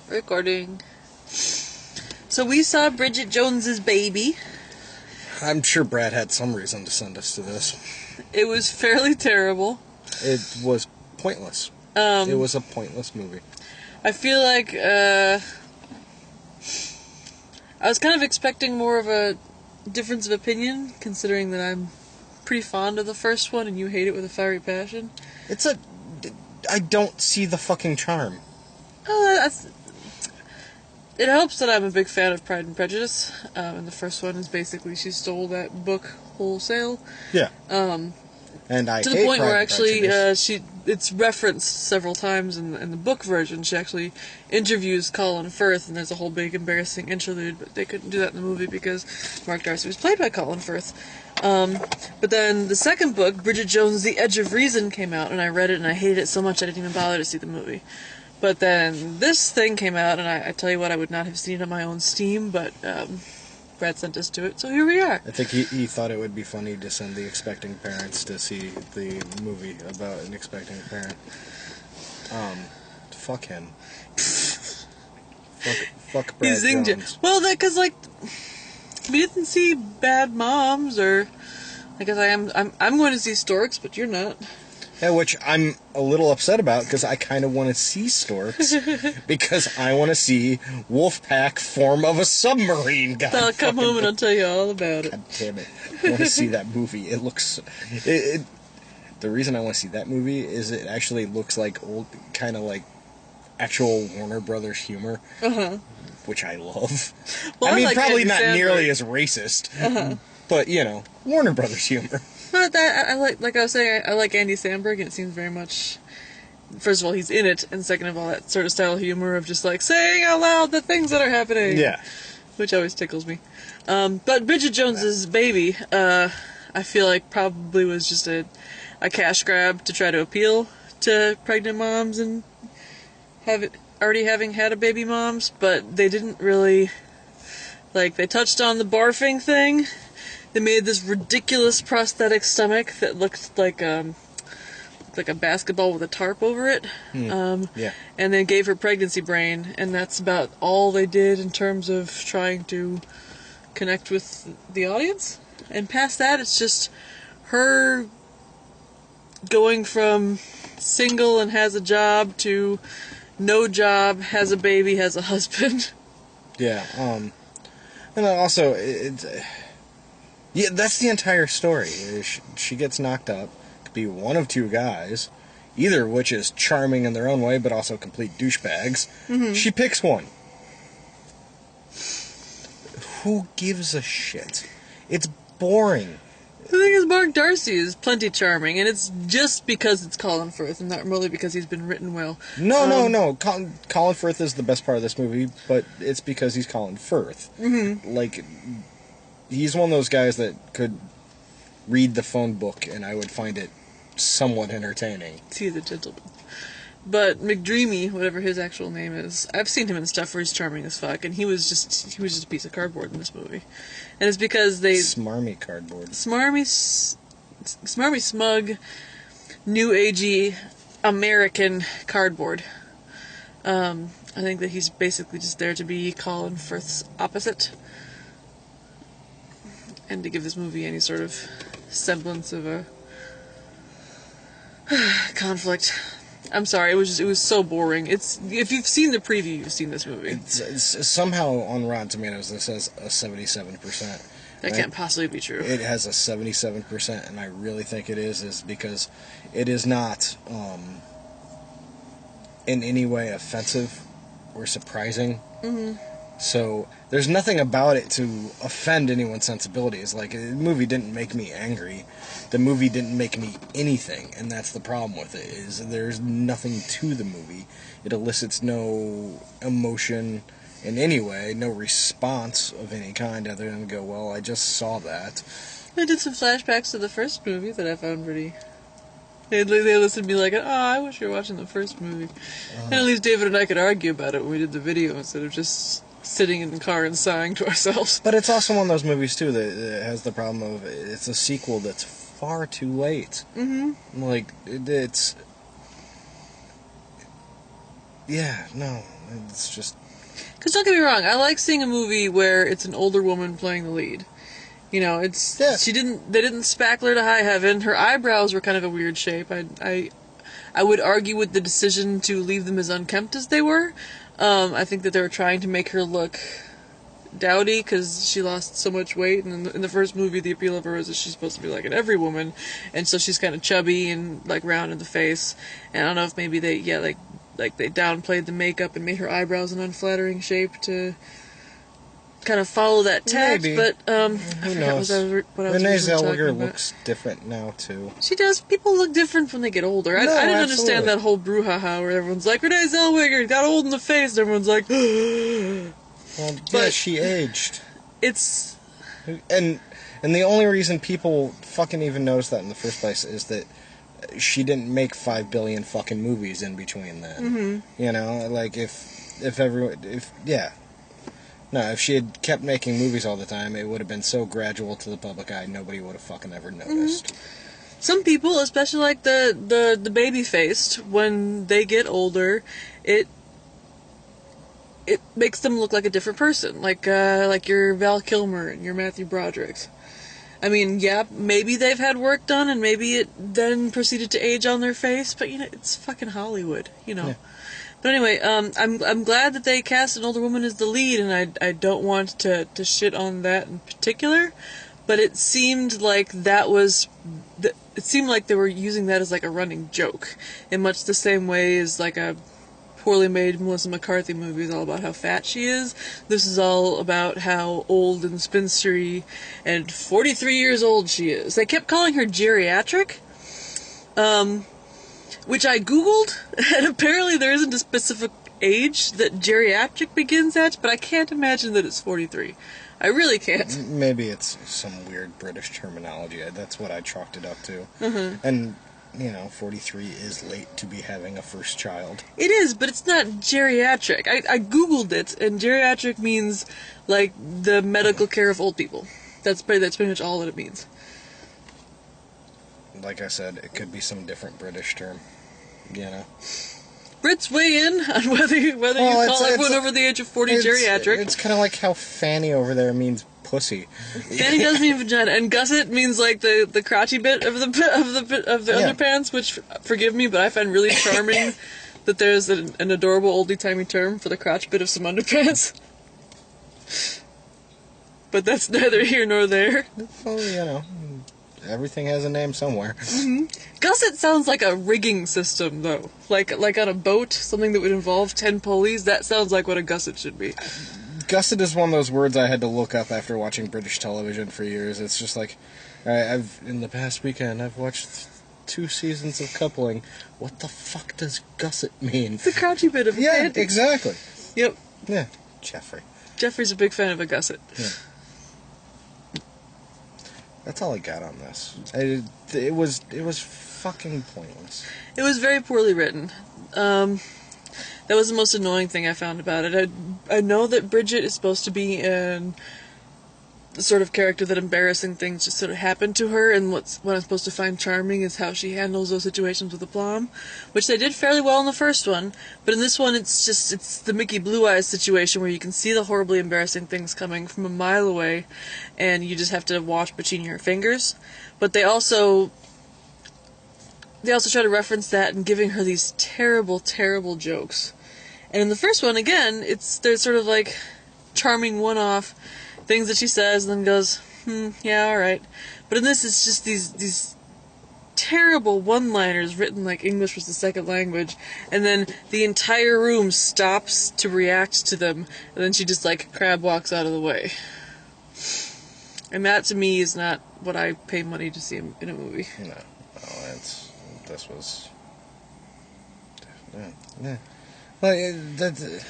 Recording. So we saw Bridget Jones's Baby. I'm sure Brad had some reason to send us to this. It was fairly terrible. It was pointless. It was a pointless movie. I feel like I was kind of expecting more of a difference of opinion, considering that I'm pretty fond of the first one and you hate it with a fiery passion. I don't see the fucking charm. It helps that I'm a big fan of Pride and Prejudice, and the first one is basically she stole that book wholesale. Yeah. And I to hate the point Pride where and actually Prejudice. it's referenced several times in the book version. She actually interviews Colin Firth, and there's a whole big embarrassing interlude, but they couldn't do that in the movie because Mark Darcy was played by Colin Firth. But then the second book, Bridget Jones' The Edge of Reason, came out, and I read it and I hated it so much I didn't even bother to see the movie. But then this thing came out, and I tell you what, I would not have seen it on my own steam, but Brad sent us to it, so here we are. I think he thought it would be funny to send the expecting parents to see the movie about an expecting parent. Fuck him. Fuck Brad Jones. Well, because, like, we didn't see Bad Moms, or I guess I'm going to see Storks, but you're not. Yeah, which I'm a little upset about, because I kind of want to see Storks, because I want to see Wolfpack form of a submarine. God, I'll come home and I'll tell you all about it. God damn it. I want to see that movie. It looks... the reason I want to see that movie is it actually looks like old, kind of like actual Warner Brothers humor, which I love. Well, I mean, like probably Andy not Samberg. nearly as racist, but, you know, Warner Brothers humor. But that, like I was saying, I like Andy Samberg, and it seems very much... First of all, he's in it, and second of all, that sort of style of humor of just, like, saying out loud the things that are happening. Yeah. Which always tickles me. But Bridget Jones's Baby, I feel like probably was just a cash grab to try to appeal to pregnant moms and already having had a baby moms, but they didn't really... Like, they touched on the barfing thing. They made this ridiculous prosthetic stomach that looked like a basketball with a tarp over it. Yeah. And then gave her pregnancy brain, and that's about all they did in terms of trying to connect with the audience. And past that, it's just her going from single and has a job to no job, has a baby, has a husband. Yeah, and then also, yeah, that's the entire story. She gets knocked up. Could be one of two guys, either of which is charming in their own way, but also complete douchebags. Mm-hmm. She picks one. Who gives a shit? It's boring. The thing is, Mark Darcy is plenty charming, and it's just because it's Colin Firth, and not really because he's been written well. No. Colin Firth is the best part of this movie, but it's because he's Colin Firth. Mm-hmm. Like, he's one of those guys that could read the phone book, and I would find it somewhat entertaining. He's a gentleman. But McDreamy, whatever his actual name is, I've seen him in stuff where he's charming as fuck, and he was just a piece of cardboard in this movie. And it's because they... Smarmy cardboard. Smarmy, smug, new agey American cardboard. I think that he's basically just there to be Colin Firth's opposite. And to give this movie any sort of semblance of a conflict. I'm sorry, it was so boring. If you've seen the preview, you've seen this movie. It's somehow on Rotten Tomatoes this says a 77%. That can't possibly be true. It has a 77%, and I really think it is because it is not in any way offensive or surprising. Mm-hmm. So there's nothing about it to offend anyone's sensibilities. Like, the movie didn't make me angry. The movie didn't make me anything, and that's the problem with it, is there's nothing to the movie. It elicits no emotion in any way, no response of any kind other than go, well, I just saw that. I did some flashbacks to the first movie that I found pretty... They listened to me like, I wish you were watching the first movie. And at least David and I could argue about it when we did the video instead of just sitting in the car and sighing to ourselves. But it's also one of those movies, too, that has the problem of it's a sequel that's far too late. Mm-hmm. Like, it's... Yeah, no. It's just... Because don't get me wrong, I like seeing a movie where it's an older woman playing the lead. You know, it's... Yeah. They didn't spackle her to high heaven. Her eyebrows were kind of a weird shape. I would argue with the decision to leave them as unkempt as they were. I think that they were trying to make her look dowdy because she lost so much weight, and in the first movie the appeal of her is that she's supposed to be like an every woman, and so she's kind of chubby and like round in the face, and I don't know if maybe they they downplayed the makeup and made her eyebrows an unflattering shape to kind of follow that tact. Maybe. But Who knows? what I was Renee originally talking Zellweger about. looks different now too. She does. People look different when they get older. No, I didn't absolutely. understand that whole brouhaha where everyone's like, Renee Zellweger got old in the face, and everyone's like, Well, yeah, But- she aged. it's... And the only reason people fucking even notice that in the first place is that she didn't make 5 billion fucking movies in between then. Mm-hmm. You know, like if she had kept making movies all the time, it would have been so gradual to the public eye, nobody would have fucking ever noticed. Some people, especially like the baby-faced, when they get older, it makes them look like a different person. Like your Val Kilmer and your Matthew Broderick's. I mean, yeah, maybe they've had work done and maybe it then proceeded to age on their face, but, you know, it's fucking Hollywood, you know. Yeah. But anyway, I'm glad that they cast an older woman as the lead, and I don't want to shit on that in particular, but it seemed like it seemed like they were using that as like a running joke, in much the same way as like a poorly made Melissa McCarthy movie is all about how fat she is. This is all about how old and spinstery and 43 years old she is. They kept calling her geriatric, which I googled, and apparently there isn't a specific age that geriatric begins at, but I can't imagine that it's 43. I really can't. Maybe it's some weird British terminology. That's what I chalked it up to. Mm-hmm. And, you know, 43 is late to be having a first child. It is, but it's not geriatric. I googled it, and geriatric means, like, the medical care of old people. That's pretty much all that it means. Like I said, it could be some different British term. You know? Brits weigh in on whether you call everyone over the age of 40 geriatric. It's kind of like how fanny over there means pussy. Fanny does mean vagina, and gusset means like the crotchy bit of the underpants. Which, forgive me, but I find really charming that there's an adorable oldie timey term for the crotch bit of some underpants. But that's neither here nor there. Well, you know, everything has a name somewhere. Mm-hmm. Gusset sounds like a rigging system, though. Like on a boat, something that would involve 10 pulleys. That sounds like what a gusset should be. Gusset is one of those words I had to look up after watching British television for years. It's just like, in the past weekend, I've watched 2 seasons of Coupling. What the fuck does gusset mean? It's the crouchy bit of a Yeah, panty. exactly. Yep. Yeah, Jeffrey. Jeffrey's a big fan of a gusset. Yeah. That's all I got on this. It was fucking pointless. It was very poorly written. That was the most annoying thing I found about it. I know that Bridget is supposed to be the sort of character that embarrassing things just sort of happen to her, and what I'm supposed to find charming is how she handles those situations with aplomb, which they did fairly well in the first one, but in this one it's the Mickey Blue Eyes situation where you can see the horribly embarrassing things coming from a mile away, and you just have to watch between your fingers. But they also try to reference that in giving her these terrible, terrible jokes. And in the first one, again, they're sort of like charming one-off things that she says and then goes, yeah, alright. But in this, it's just these terrible one-liners written like English was the second language, and then the entire room stops to react to them, and then she just like crab walks out of the way. And that, to me, is not what I pay money to see in a movie. No, this was... Yeah. Well, it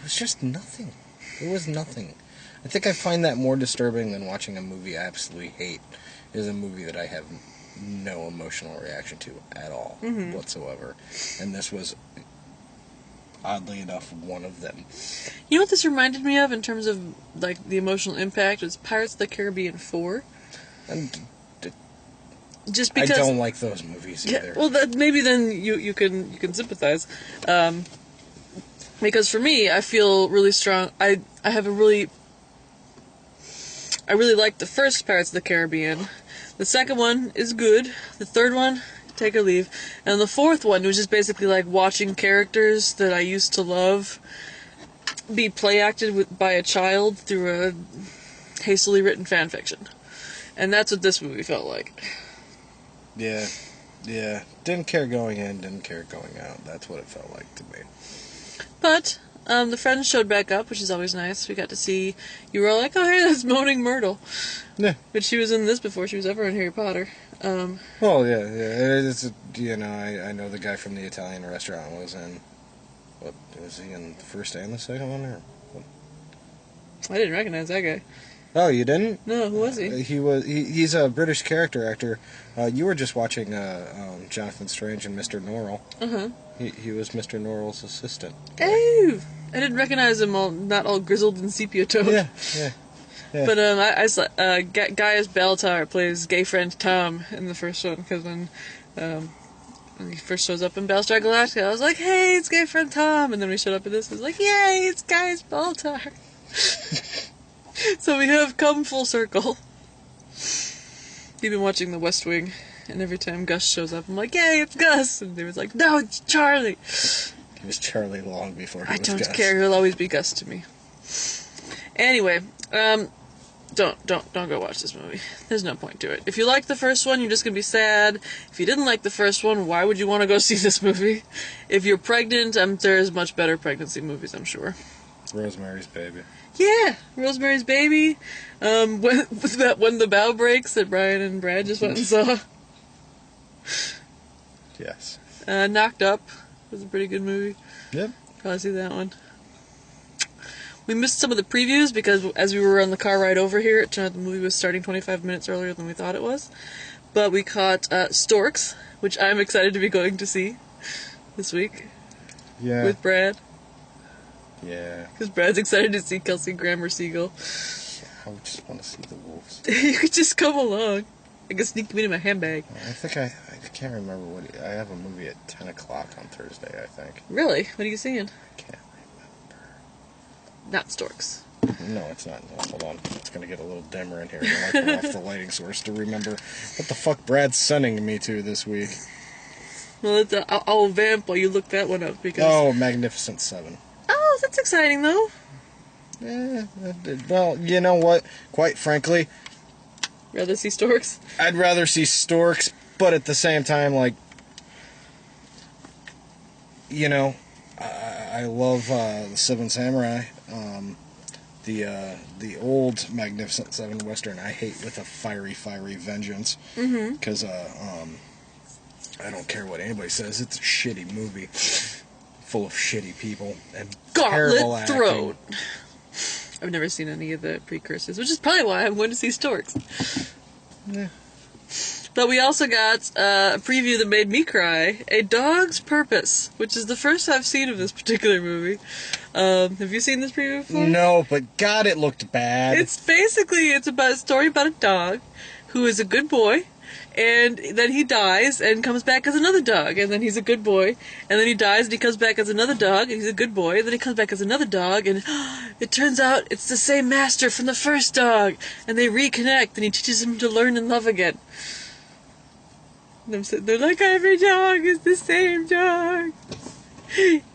was just nothing. It was nothing. I think I find that more disturbing than watching a movie I absolutely hate, is a movie that I have no emotional reaction to at all, whatsoever. And this was, oddly enough, one of them. You know what this reminded me of in terms of like the emotional impact? Was Pirates of the Caribbean 4. And Just because I don't like those movies either. Yeah, well, maybe then you can sympathize. Because for me, I feel really strong. I really like the first Pirates of the Caribbean. The second one is good. The third one, take or leave. And the fourth one was just basically like watching characters that I used to love be play acted by a child through a hastily written fan fiction. And that's what this movie felt like. Yeah. Didn't care going in, didn't care going out. That's what it felt like to me. But the friends showed back up, which is always nice. We got to see, you were all like, oh hey, that's Moaning Myrtle. Yeah. But she was in this before she was ever in Harry Potter. Well, yeah. It's, you know, I know the guy from the Italian restaurant was in, what, was he in the first and the second one? Or what? I didn't recognize that guy. Oh, you didn't? No, who was he? He's a British character actor. You were just watching Jonathan Strange and Mr. Norrell. Uh-huh. He was Mr. Norrell's assistant. Oh! I didn't recognize him not all grizzled and sepia-toned. Yeah. But I saw Gaius Baltar plays gay friend Tom in the first one, because when he first shows up in Battlestar Galactica, I was like, hey, it's gay friend Tom, and then we showed up in this, I was like, yay, it's Gaius Baltar. So we have come full circle. You've been watching The West Wing, and every time Gus shows up, I'm like, yay, it's Gus! And they was like, no, it's Charlie! He was Charlie long before he was Gus. I don't care, he'll always be Gus to me. Anyway, don't go watch this movie. There's no point to it. If you liked the first one, you're just gonna be sad. If you didn't like the first one, why would you want to go see this movie? If you're pregnant, there's much better pregnancy movies, I'm sure. Rosemary's Baby. Yeah, Rosemary's Baby. When the bow breaks that Brian and Brad just went and saw. Yes. Knocked Up was a pretty good movie. Yep. Probably see that one. We missed some of the previews because as we were on the car ride over here, it turned out the movie was starting 25 minutes earlier than we thought it was. But we caught Storks, which I'm excited to be going to see this week. Yeah. With Brad. Yeah. Because Brad's excited to see Kelsey Grammer Siegel. I would just want to see the wolves. You could just come along. I could sneak me in my handbag. I think I can't remember what... I have a movie at 10 o'clock on Thursday, I think. Really? What are you seeing? I can't remember. Not Storks. No, it's not. No, hold on. It's going to get a little dimmer in here. I might go off the lighting source to remember what the fuck Brad's sending me to this week. Well, I'll vamp while you look that one up because... Oh, Magnificent Seven. Oh, that's exciting, though. Yeah, well, you know what? Quite frankly... Rather see Storks? I'd rather see Storks, but at the same time, like... You know, I love the Seven Samurai. The old Magnificent Seven Western I hate with a fiery vengeance. Because, I don't care what anybody says, it's a shitty movie. Full of shitty people and terrible acting. Throat. I've never seen any of the precursors, which is probably why I'm going to see Storks. Yeah. But we also got a preview that made me cry, A Dog's Purpose, which is the first I've seen of this particular movie. Have you seen this preview before? No, but God, it looked bad. It's about a story about a dog who is a good boy, and then he dies and comes back as another dog, and then he's a good boy, and then he dies and he comes back as another dog, and he's a good boy, and then he comes back as another dog, and it turns out it's the same master from the first dog, and they reconnect, and he teaches him to learn and love again. And I'm sitting there like, every dog is the same dog.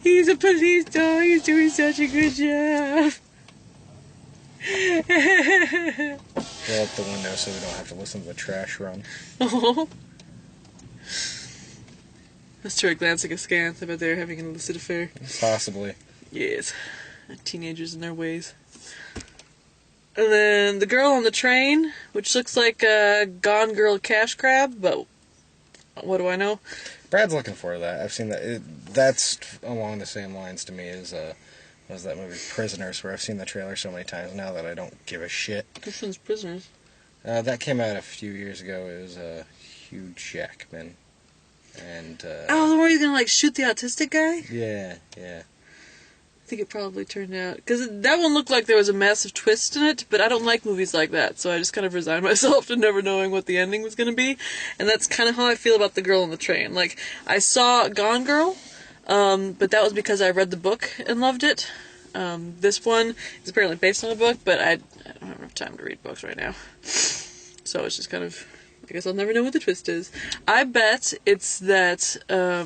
He's a police dog, he's doing such a good job. Roll up the window so we don't have to listen to the trash run. Oh. That's true, glancing askance. I bet they're having an illicit affair. Possibly. Yes. Teenagers and their ways. And then The Girl on the Train, which looks like a Gone Girl cash grab, but what do I know? Brad's looking for that. I've seen that. That's along the same lines to me as was that movie Prisoners, where I've seen the trailer so many times now that I don't give a shit. Which one's Prisoners? That came out a few years ago. It was Hugh Jackman. And, the one where he's gonna, like, shoot the autistic guy? Yeah. I think it probably turned out... Because that one looked like there was a massive twist in it, but I don't like movies like that, so I just kind of resigned myself to never knowing what the ending was gonna be. And that's kind of how I feel about The Girl on the Train. Like, I saw Gone Girl, But that was because I read the book and loved it. This one is apparently based on a book, but I don't have enough time to read books right now. So it's just kind of, I guess I'll never know what the twist is. I bet it's that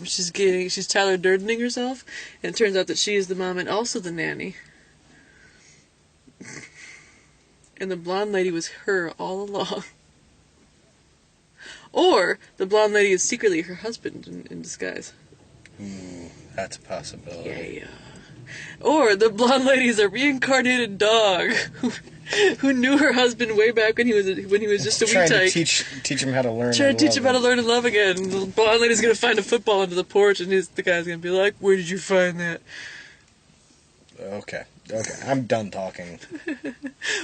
she's Tyler Durdening herself, and it turns out that she is the mom and also the nanny. And the blonde lady was her all along. Or the blonde lady is secretly her husband in disguise. Ooh, that's a possibility. Yeah. Or the blonde lady is a reincarnated dog who knew her husband way back when he was just a wee Trying to tyke. teach him how to learn. Trying to teach him how to learn and love again. And the blonde lady's gonna find a football under the porch, and the guy's gonna be like, "Where did you find that?" Okay, I'm done talking.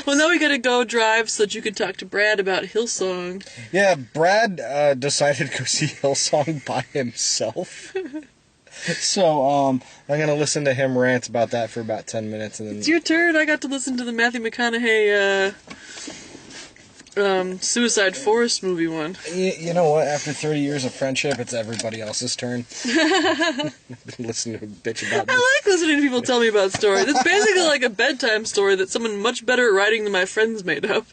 Well, now we gotta go drive so that you can talk to Brad about Hillsong. Yeah, Brad decided to go see Hillsong by himself. So, I'm gonna listen to him rant about that for about 10 minutes, and then... It's your turn. I got to listen to the Matthew McConaughey, Suicide Forest movie one. You know what? After 30 years of friendship, it's everybody else's turn. Listen to a bitch about this. I like listening to people tell me about stories. It's basically like a bedtime story that someone much better at writing than my friends made up.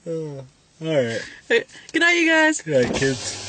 Alright. Hey, good night, you guys. Good night, kids.